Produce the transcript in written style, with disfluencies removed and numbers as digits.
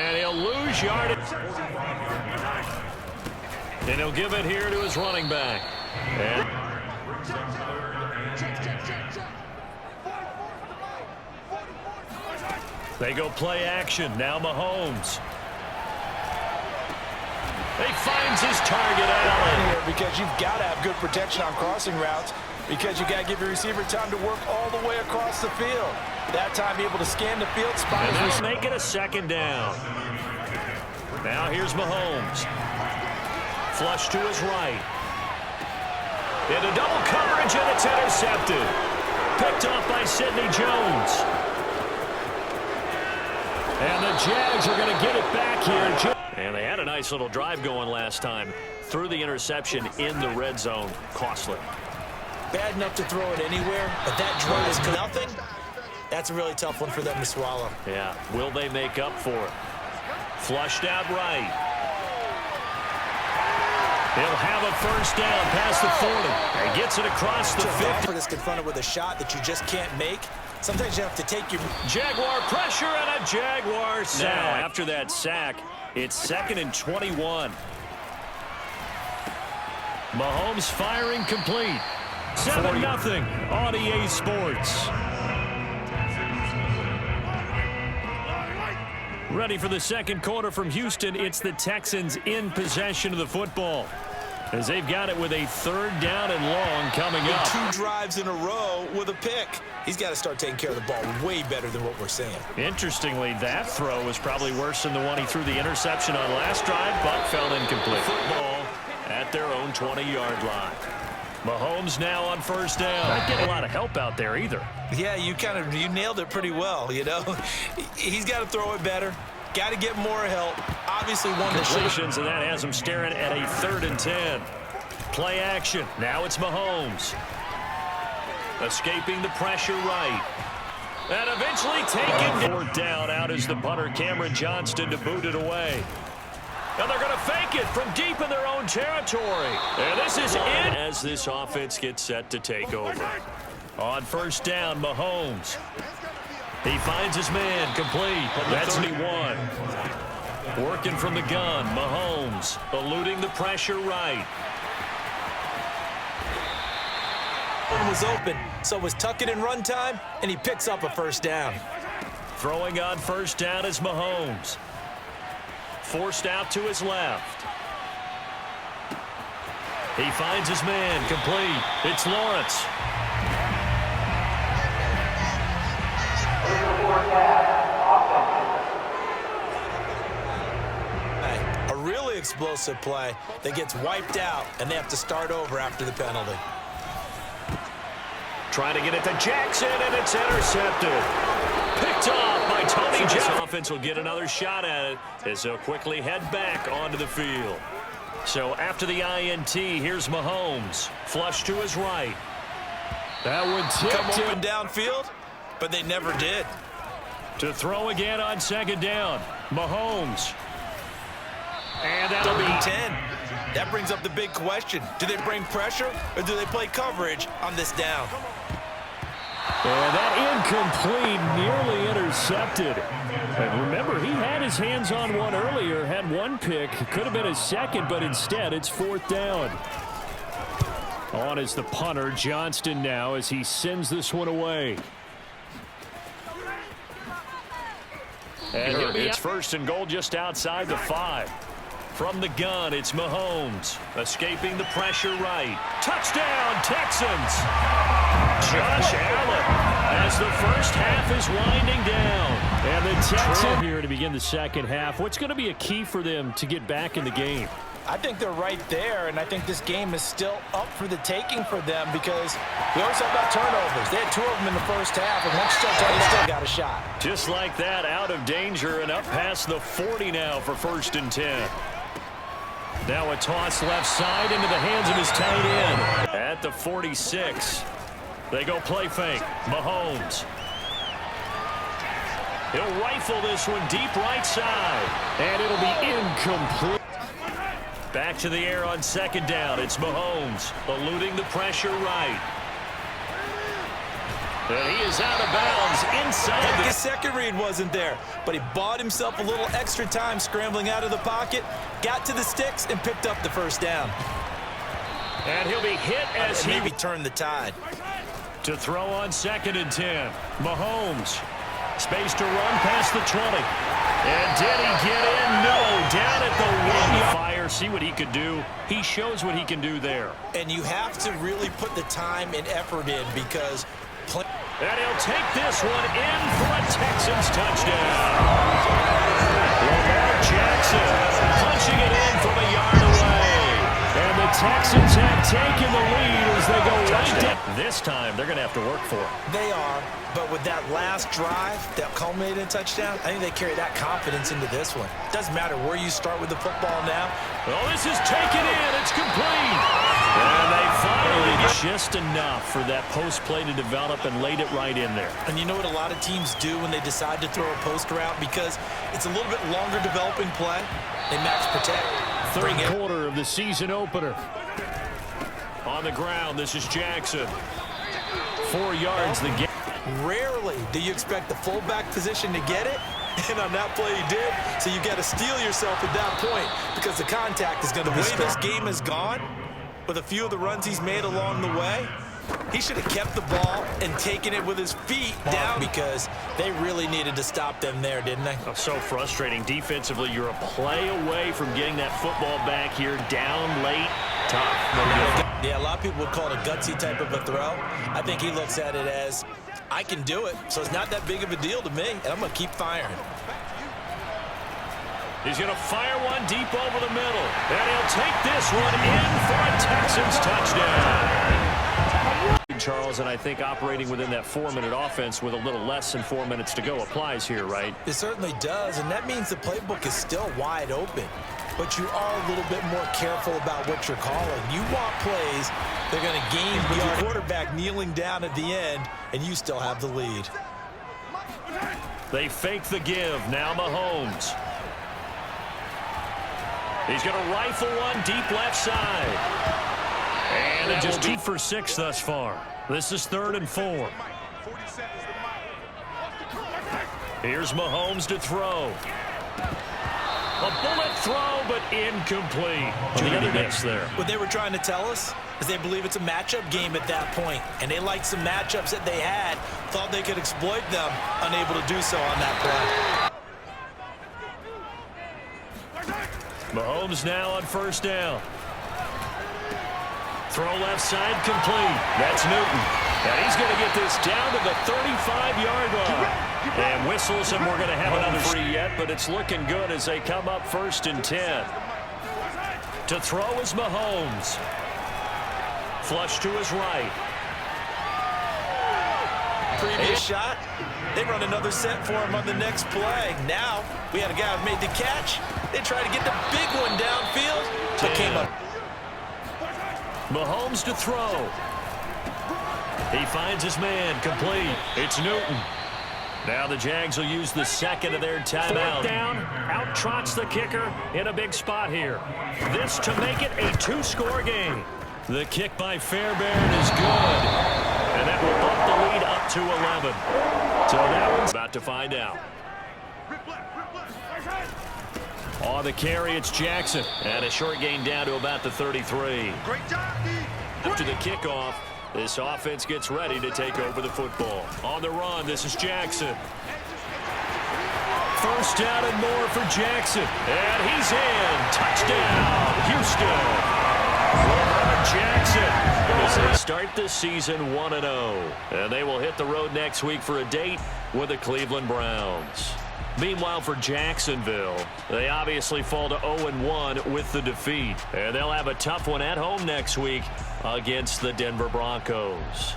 And he'll lose yardage. And he'll give it here to his running back. And they go play action. Now Mahomes. He finds his target, Allen. Because you've got to have good protection on crossing routes, because you got to give your receiver time to work all the way across the field. That time, be able to scan the field, spot his receiver. Make it a second down. Now here's Mahomes. Flush to his right. Into double coverage, and it's intercepted. Picked off by Sidney Jones. And the Jags are going to get it back here. And they had a nice little drive going last time. Threw the interception in the red zone. Costly. Bad enough to throw it anywhere, but that drive is nothing. That's a really tough one for them to swallow. Yeah. Will they make up for it? Flushed out right. He'll have a first down past the 40. And gets it across the 50. Is confronted with a shot that you just can't make. Sometimes you have to take your Jaguar pressure and a Jaguar sack. Now, after that sack, it's 2nd and 21. Mahomes firing complete. 7-0 on EA Sports. Ready for the second quarter from Houston. It's the Texans in possession of the football, as they've got it with a 3rd down and long coming up. 2 drives in a row with a pick. He's got to start taking care of the ball way better than what we're seeing. Interestingly, that throw was probably worse than the one he threw the interception on last drive, but fell incomplete. Football at their own 20-yard line. Mahomes now on first down. Not getting a lot of help out there either. Yeah, you nailed it pretty well, you know. He's got to throw it better. Got to get more help. Obviously, one completions, and that has him staring at a 3rd and 10. Play action. Now it's Mahomes. Escaping the pressure right. And eventually taken. 4th down. Out is the punter, Cameron Johnston, to boot it away. And they're going to fake it from deep in their own territory. And this is it as this offense gets set to take over. On first down, Mahomes. He finds his man complete. That's 31. Working from the gun, Mahomes eluding the pressure right. One was open, so was Tuckett in run time, and he picks up a first down. Throwing on first down is Mahomes. Forced out to his left. He finds his man complete. It's Lawrence. A really explosive play that gets wiped out, and they have to start over after the penalty. Trying to get it to Jackson, and it's intercepted. Picked off by Tony Jefferson. This offense will get another shot at it as they'll quickly head back onto the field. So after the INT, here's Mahomes. Flush to his right. That one tipped him downfield, but they never did. To throw again on 2nd down. Mahomes. And that'll be 10. That brings up the big question. Do they bring pressure, or do they play coverage on this down? And that incomplete, nearly intercepted. And remember, he had his hands on one earlier, had one pick. Could have been his second, but instead it's 4th down. On is the punter, Johnston now, as he sends this one away. And it's 1st and goal just outside the 5. From the gun, it's Mahomes. Escaping the pressure right. Touchdown, Texans! Josh Allen as the first half is winding down. And the Texans here to begin the second half. What's going to be a key for them to get back in the game? I think they're right there, and I think this game is still up for the taking for them, because we always talk about turnovers. They had 2 of them in the first half, and once you start, they still got a shot. Just like that, out of danger and up past the 40 now for 1st and 10. Now a toss left side into the hands of his tight end. At the 46. They go play fake. Mahomes. He'll rifle this one deep right side. And it'll be incomplete. Back to the air on 2nd down. It's Mahomes eluding the pressure right. And he is out of bounds inside. His second read wasn't there, but he bought himself a little extra time scrambling out of the pocket, got to the sticks, and picked up the first down. And he'll be hit as he maybe turn the tide. To throw on 2nd and 10. Mahomes. Space to run past the 20. And did he get in? No. Down at the 1. Fire. See what he could do. He shows what he can do there. And you have to really put the time and effort in because... And he'll take this one in for a Texans touchdown. Lamar Jackson punching it in from a yard away. And the Texans have taken the lead as they go right down. This time, they're going to have to work for it. They are, but with that last drive that culminated in a touchdown, I think they carry that confidence into this one. Doesn't matter where you start with the football now. Oh, this is taken in. It's complete. And they finally get just enough for that post play to develop and laid it right in there. And you know what a lot of teams do when they decide to throw a post route? Because it's a little bit longer developing play. They max protect. Third quarter of the season opener. On the ground, this is Jackson. 4 yards the game. Rarely do you expect the fullback position to get it. And on that play he did. So you got to steel yourself at that point because the contact is going to be strong. The way this game has gone, with a few of the runs he's made along the way, he should have kept the ball and taken it with his feet down because they really needed to stop them there, didn't they? Oh, so frustrating. Defensively, you're a play away from getting that football back here. Down late. Tough. Yeah, a lot of people would call it a gutsy type of a throw. I think he looks at it as, I can do it, so it's not that big of a deal to me, and I'm going to keep firing. He's going to fire one deep over the middle. And he'll take this one in for a Texans touchdown. Charles, and I think operating within that 4-minute offense with a little less than 4 minutes to go applies here, right? It certainly does, and that means the playbook is still wide open. But you are a little bit more careful about what you're calling. You want plays they're going to gain with your quarterback kneeling down at the end, and you still have the lead. They fake the give. Now Mahomes. He's going to rifle one deep left side. And it just 2 for 6 thus far. This is 3rd and 4. Here's Mahomes to throw. A bullet throw, but incomplete. The other miss there. What they were trying to tell us is they believe it's a matchup game at that point, and they liked some matchups that they had, thought they could exploit them, unable to do so on that play. Mahomes now on 1st down. Throw left side complete. That's Newton. And he's going to get this down to the 35-yard line. And whistles, and we're going to have another 3 yet, but it's looking good as they come up 1st and 10. To throw is Mahomes. Flush to his right. Previous shot. They run another set for him on the next play. Now, we had a guy who made the catch. They tried to get the big one downfield, but came up. Mahomes to throw. He finds his man complete. It's Newton. Now the Jags will use the second of their timeout. 4th down, out trots the kicker in a big spot here. This to make it a 2-score game. The kick by Fairbairn is good. And that will bump the lead up to 11. So that one's about to find out. On the carry, it's Jackson. And a short gain down to about the 33. After the kickoff, this offense gets ready to take over the football. On the run, this is Jackson. 1st down and more for Jackson. And he's in. Touchdown, Houston. Lamar Jackson as they start this season 1-0. And they will hit the road next week for a date with the Cleveland Browns. Meanwhile, for Jacksonville, they obviously fall to 0-1 with the defeat. And they'll have a tough one at home next week against the Denver Broncos.